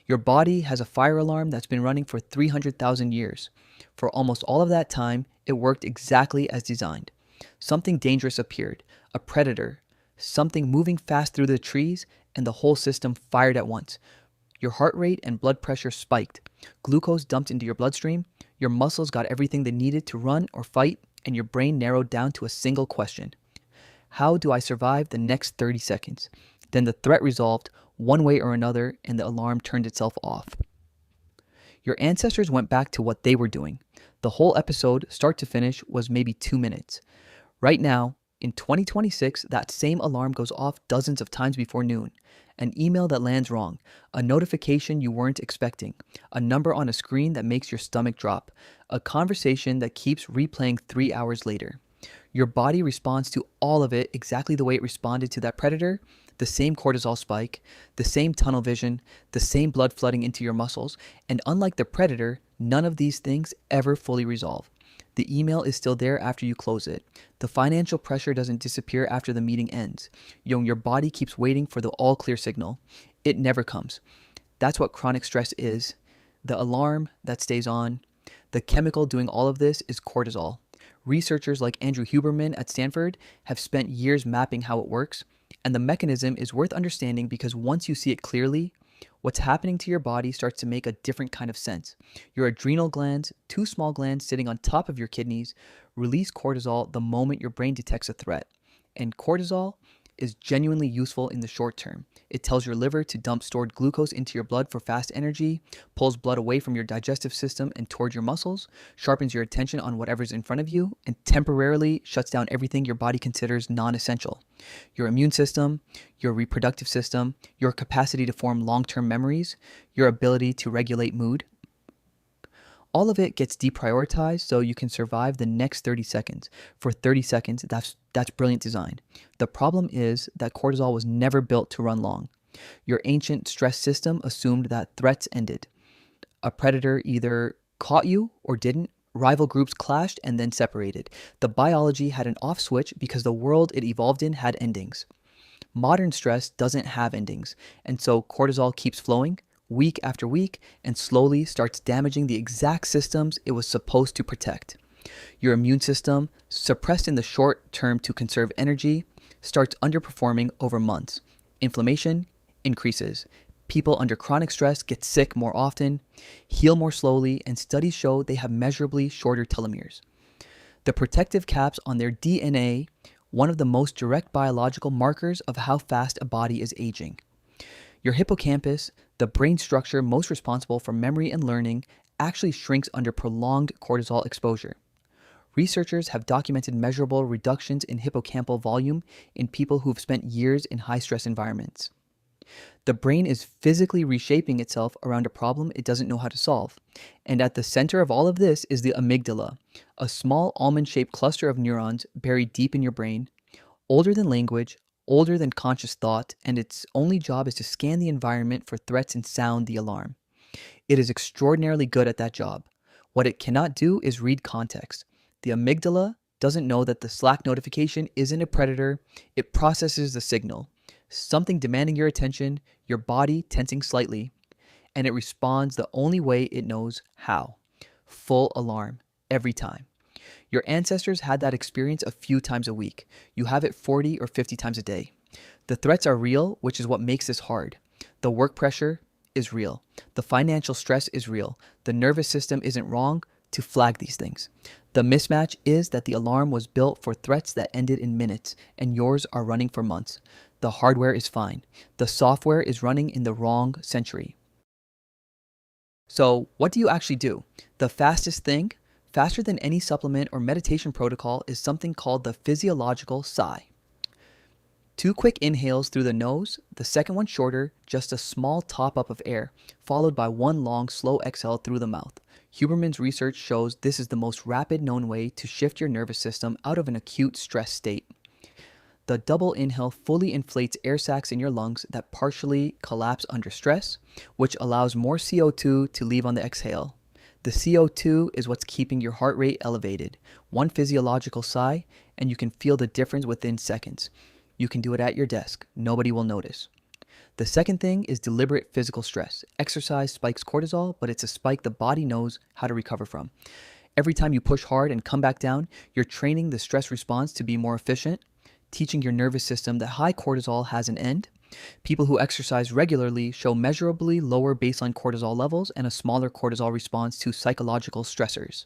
Your body has a fire alarm that's been running for 300,000 years. For almost all of that time, it worked exactly as designed. Something dangerous appeared, a predator, something moving fast through the trees, and the whole system fired at once. Your heart rate and blood pressure spiked. Glucose dumped into your bloodstream. Your muscles got everything they needed to run or fight, and your brain narrowed down to a single question: how do I survive the next 30 seconds? Then the threat resolved one way or another, and the alarm turned itself off. Your ancestors went back to what they were doing. The whole episode, start to finish, was maybe 2 minutes. Right now, in 2026, that same alarm goes off dozens of times before noon. An email that lands wrong, a notification you weren't expecting, a number on a screen that makes your stomach drop, a conversation that keeps replaying 3 hours later. Your body responds to all of it exactly the way it responded to that predator: the same cortisol spike, the same tunnel vision, the same blood flooding into your muscles, and unlike the predator, none of these things ever fully resolve. The email is still there after you close it. The financial pressure doesn't disappear after the meeting ends. Your body keeps waiting for the all clear signal. It never comes. That's what chronic stress is. The alarm that stays on. The chemical doing all of this is cortisol. Researchers like Andrew Huberman at Stanford have spent years mapping how it works, and the mechanism is worth understanding because once you see it clearly, what's happening to your body starts to make a different kind of sense. Your adrenal glands, two small glands sitting on top of your kidneys, release cortisol the moment your brain detects a threat. And cortisol is genuinely useful in the short term. It tells your liver to dump stored glucose into your blood for fast energy, pulls blood away from your digestive system and toward your muscles, sharpens your attention on whatever's in front of you, and temporarily shuts down everything your body considers non-essential. Your immune system, your reproductive system, your capacity to form long-term memories, your ability to regulate mood. All of it gets deprioritized so you can survive the next 30 seconds. For 30 seconds, that's brilliant design. The problem is that cortisol was never built to run long. Your ancient stress system assumed that threats ended. A predator either caught you or didn't. Rival groups clashed and then separated. The biology had an off switch because the world it evolved in had endings. Modern stress doesn't have endings, and so cortisol keeps flowing week after week and slowly starts damaging the exact systems it was supposed to protect. Your immune system, suppressed in the short term to conserve energy, starts underperforming over months. Inflammation increases. People under chronic stress get sick more often, heal more slowly, and studies show they have measurably shorter telomeres. The protective caps on their DNA, one of the most direct biological markers of how fast a body is aging. Your hippocampus, the brain structure most responsible for memory and learning, actually shrinks under prolonged cortisol exposure. Researchers have documented measurable reductions in hippocampal volume in people who've spent years in high-stress environments. The brain is physically reshaping itself around a problem it doesn't know how to solve. And at the center of all of this is the amygdala, a small almond-shaped cluster of neurons buried deep in your brain, older than language, older than conscious thought, and its only job is to scan the environment for threats and sound the alarm. It is extraordinarily good at that job. What it cannot do is read context. The amygdala doesn't know that the Slack notification isn't a predator. It processes the signal, something demanding your attention, your body tensing slightly, and it responds the only way it knows how. Full alarm, every time. Your ancestors had that experience a few times a week. You have it 40 or 50 times a day. The threats are real, which is what makes this hard. The work pressure is real. The financial stress is real. The nervous system isn't wrong to flag these things. The mismatch is that the alarm was built for threats that ended in minutes, and yours are running for months. The hardware is fine. The software is running in the wrong century. So, what do you actually do? The fastest thing, faster than any supplement or meditation protocol, is something called the physiological sigh. 2 quick inhales through the nose, the second one shorter, just a small top-up of air, followed by 1 long, slow exhale through the mouth. Huberman's research shows this is the most rapid known way to shift your nervous system out of an acute stress state. The double inhale fully inflates air sacs in your lungs that partially collapse under stress, which allows more CO2 to leave on the exhale. The CO2 is what's keeping your heart rate elevated. 1 physiological sigh, and you can feel the difference within seconds. You can do it at your desk. Nobody will notice. The second thing is deliberate physical stress. Exercise spikes cortisol, but it's a spike the body knows how to recover from. Every time you push hard and come back down, you're training the stress response to be more efficient, teaching your nervous system that high cortisol has an end. People who exercise regularly show measurably lower baseline cortisol levels and a smaller cortisol response to psychological stressors.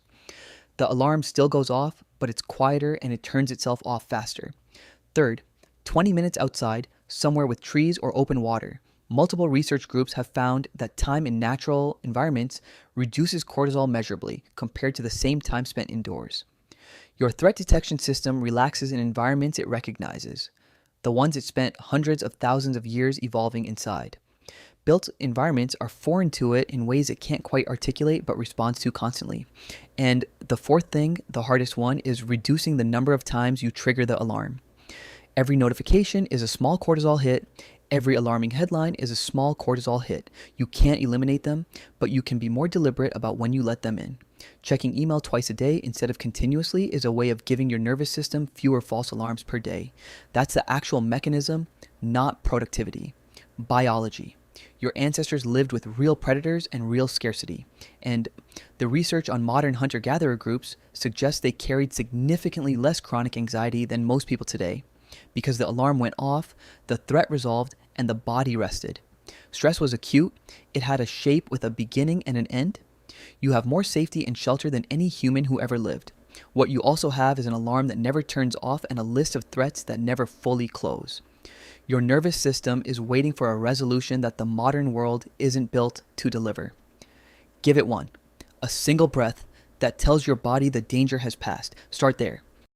The alarm still goes off, but it's quieter and it turns itself off faster. Third, 20 minutes outside, somewhere with trees or open water. Multiple research groups have found that time in natural environments reduces cortisol measurably compared to the same time spent indoors. Your threat detection system relaxes in environments it recognizes, the ones it spent hundreds of thousands of years evolving inside. Built environments are foreign to it in ways it can't quite articulate but responds to constantly. And the fourth thing, the hardest one, is reducing the number of times you trigger the alarm. Every notification is a small cortisol hit. Every alarming headline is a small cortisol hit. You can't eliminate them, but you can be more deliberate about when you let them in. Checking email twice a day instead of continuously is a way of giving your nervous system fewer false alarms per day. That's the actual mechanism, not productivity. Biology. Your ancestors lived with real predators and real scarcity. And the research on modern hunter-gatherer groups suggests they carried significantly less chronic anxiety than most people today. Because the alarm went off, the threat resolved, and the body rested. Stress was acute. It had a shape with a beginning and an end. You have more safety and shelter than any human who ever lived. What you also have is an alarm that never turns off and a list of threats that never fully close. Your nervous system is waiting for a resolution that the modern world isn't built to deliver. Give it one. A single breath that tells your body the danger has passed. Start there.